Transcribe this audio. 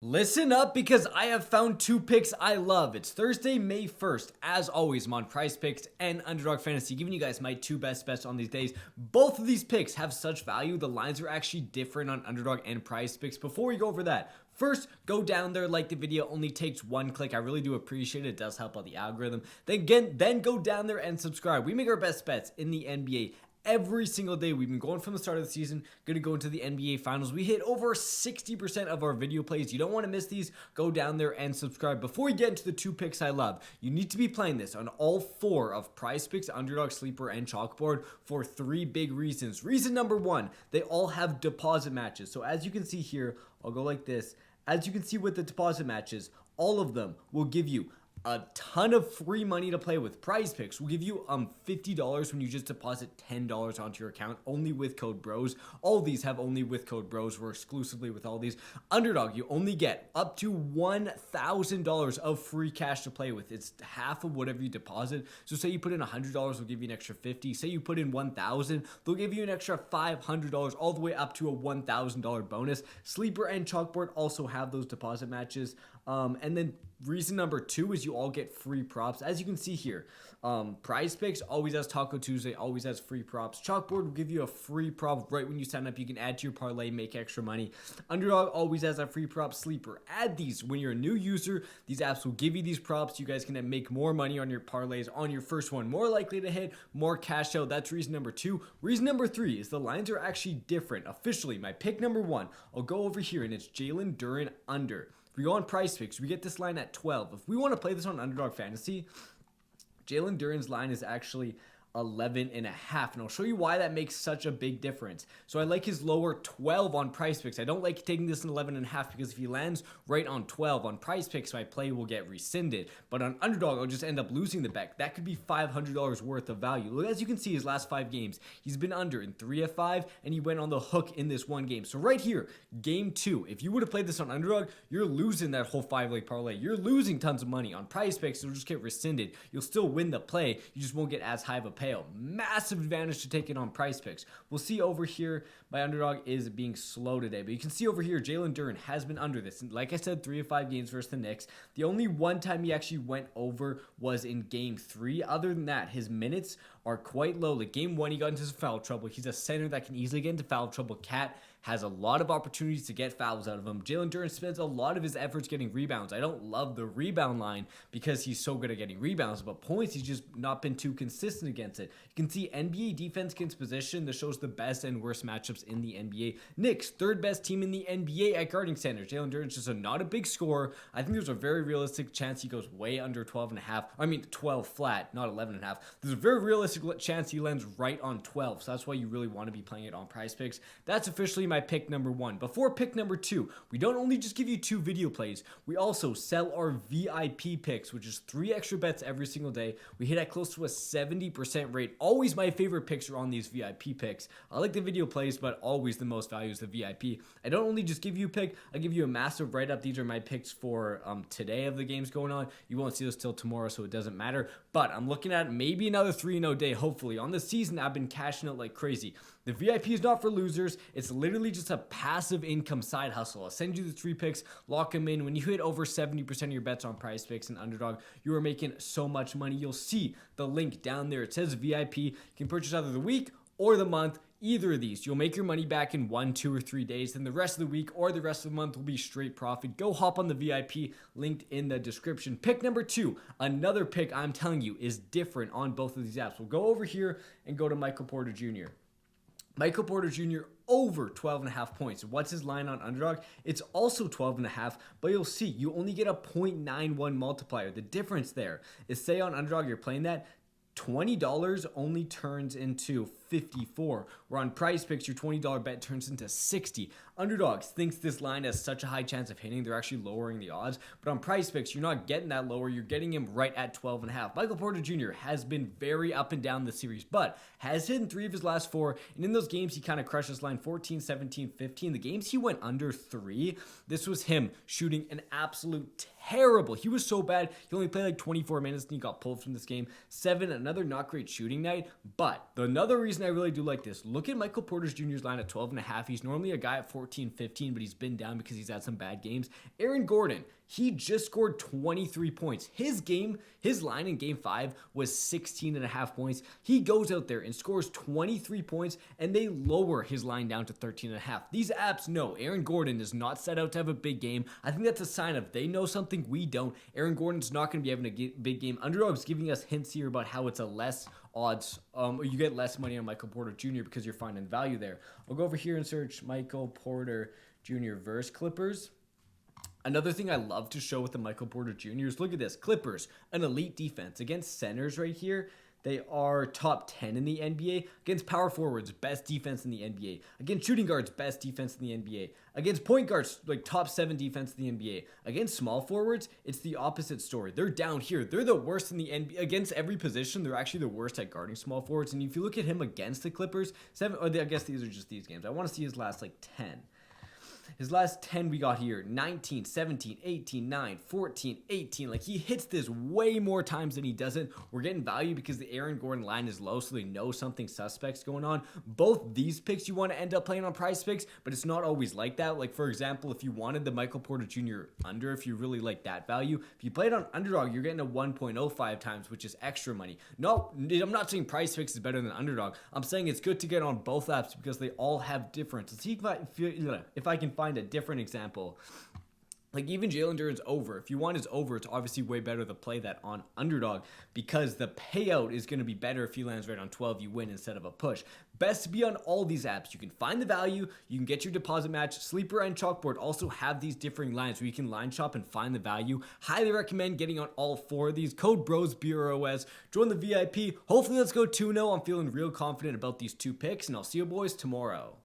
Listen up because I have found two picks I love. It's Thursday, May 1st. As always, I'm on PrizePicks and Underdog Fantasy, giving you guys my two best bets on these days. Both of these picks have such value. The lines are actually different on Underdog and PrizePicks. Before we go over that, first, go down there, like the video. Only takes one click. I really do appreciate it. It does help out the algorithm. Then go down there and subscribe. We make our best bets in the NBA every single day. We've been going from the start of the season, going to go into the NBA Finals. We hit over 60% of our video plays. You don't want to miss these. Go down there and subscribe. Before we get into the two picks I love, you need to be playing this on all four of PrizePicks, Underdog, Sleeper, and Chalkboard for three big reasons. Reason number one, they all have deposit matches. So as you can see here, I'll go like this. As you can see with the deposit matches, all of them will give you a ton of free money to play with. PrizePicks will give you $50 when you just deposit $10 onto your account, only with code BROS. All these have only with code BROS. We're exclusively with all these. Underdog, you only get up to $1,000 of free cash to play with. It's half of whatever you deposit. So say you put in $100, they'll give you an extra $50. Say you put in $1,000, they'll give you an extra $500, all the way up to a $1,000 bonus. Sleeper and Chalkboard also have those deposit matches. And then reason number two is you all get free props. As you can see here, PrizePicks always has Taco Tuesday, always has free props. Chalkboard will give you a free prop right when you sign up. You can add to your parlay, make extra money. Underdog always has a free prop. Sleeper, add these when you're a new user. These apps will give you these props. You guys can make more money on your parlays on your first one. More likely to hit, more cash out. That's reason number two. Reason number three is the lines are actually different. Officially, my pick number one, I'll go over here and it's Jaylen Duren under. We go on PrizePicks, we get this line at 12. If we want to play this on Underdog Fantasy, Jaylen Duren's line is actually 11.5, and I'll show you why that makes such a big difference. So I like his lower 12 on PrizePicks. I don't like taking this in 11.5 because if he lands right on 12 on PrizePicks, my play will get rescinded. But on Underdog, I'll just end up losing the bet. That could be $500 worth of value. Look, as you can see, his last 5 games, he's been under in 3 of 5, and he went on the hook in this one game. So right here, game 2, if you would have played this on Underdog, you're losing that whole 5-leg parlay. You're losing tons of money. On PrizePicks, it'll just get rescinded. You'll still win the play. You just won't get as high of a payout. Massive advantage to take it on PrizePicks. We'll see over here, my Underdog is being slow today, but you can see over here, Jaylen Duren has been under this. And like I said, 3 of 5 games versus the Knicks. The only one time he actually went over was in game 3. Other than that, his minutes are quite low. Like game 1, he got into some foul trouble. He's a center that can easily get into foul trouble. Cat has a lot of opportunities to get fouls out of him. Jaylen Duren spends a lot of his efforts getting rebounds. I don't love the rebound line because he's so good at getting rebounds, but points, he's just not been too consistent against it. You can see NBA defense against position. This shows the best and worst matchups in the NBA. Knicks, third best team in the NBA at guarding centers. Jaylen Duren's just not a big scorer. I think there's a very realistic chance he goes way under 12 flat, not 11.5. There's a very realistic chance he lands right on 12, so that's why you really want to be playing it on PrizePicks. That's officially my pick number 1. Before pick number 2, we don't only just give you 2 video plays, we also sell our VIP picks, which is 3 extra bets every single day. We hit at close to a 70% rate. Always my favorite picks are on these VIP picks. I like the video plays, but always the most value is the VIP. I don't only just give you a pick, I give you a massive write-up. These are my picks for today of the games going on. You won't see this till tomorrow, so it doesn't matter. But I'm looking at maybe another 3-0 day, hopefully. On the season, I've been cashing out like crazy. The VIP is not for losers. It's literally just a passive income side hustle. I'll send you the 3 picks, lock them in. When you hit over 70% of your bets on PrizePicks and Underdog, you are making so much money. You'll see the link down there. It says VIP. You can purchase either the week or the month. Either of these, you'll make your money back in 1, 2, or 3 days. Then the rest of the week or the rest of the month will be straight profit. Go hop on the VIP, linked in the description. Pick number 2, another pick I'm telling you is different on both of these apps. We'll go over here and go to Michael Porter Jr. Michael Porter Jr. over 12.5 points. What's his line on Underdog? It's also 12.5, but you'll see you only get a 0.91 multiplier. The difference there is, say on Underdog you're playing that, $20 only turns into $54, where on PrizePicks your $20 bet turns into $60. Underdogs thinks this line has such a high chance of hitting, they're actually lowering the odds, but on PrizePicks you're not getting that lower, you're getting him right at 12.5. Michael Porter Jr. has been very up and down this series, but has hit in 3 of his last 4, and in those games he kind of crushed this line 14, 17, 15. The games he went under 3, this was him shooting an absolute terrible. He was so bad, he only played like 24 minutes and he got pulled from this game. 7 another not great shooting night. But another reason I really do like this, look at Michael Porter Jr.'s line at 12.5. He's normally a guy at 14, 15, but he's been down because he's had some bad games. Aaron Gordon, he just scored 23 points. His line in game 5 was 16.5 points. He goes out there and scores 23 points, and they lower his line down to 13.5. These apps know Aaron Gordon is not set out to have a big game. I think that's a sign of they know something we don't. Aaron Gordon's not going to be having a big game. Underdog's giving us hints here about how it's a less odds, you get less money on Michael Porter Jr. because you're finding value there. I'll go over here and search Michael Porter Jr. versus Clippers. Another thing I love to show with the Michael Porter Jr. is look at this. Clippers, an elite defense. Against centers right here, they are top 10 in the NBA. Against power forwards, best defense in the NBA. Against shooting guards, best defense in the NBA. Against point guards, like top 7 defense in the NBA. Against small forwards, it's the opposite story. They're down here. They're the worst in the NBA. Against every position, they're actually the worst at guarding small forwards. And if you look at him against the Clippers, I guess these are just these games. I want to see his last 10. His last 10 we got here, 19, 17, 18, 9, 14, 18. Like, he hits this way more times than he doesn't. We're getting value because the Aaron Gordon line is low, so they know something suspect's going on. Both these picks you want to end up playing on PrizePicks, but it's not always like that. Like, for example, if you wanted the Michael Porter Jr. under, if you really like that value, if you play it on Underdog, you're getting a 1.05 times, which is extra money. No, I'm not saying PrizePicks is better than Underdog. I'm saying it's good to get on both apps because they all have difference. Let's see if I can find a different example. Like even Jaylen Duren's over. If you want his over, it's obviously way better to play that on Underdog because the payout is going to be better if he lands right on 12, you win instead of a push. Best to be on all these apps. You can find the value, you can get your deposit match. Sleeper and Chalkboard also have these differing lines where you can line shop and find the value. Highly recommend getting on all 4 of these. Code BROS, BROS. Join the VIP. Hopefully let's go 2-0. I'm feeling real confident about these 2 picks, and I'll see you boys tomorrow.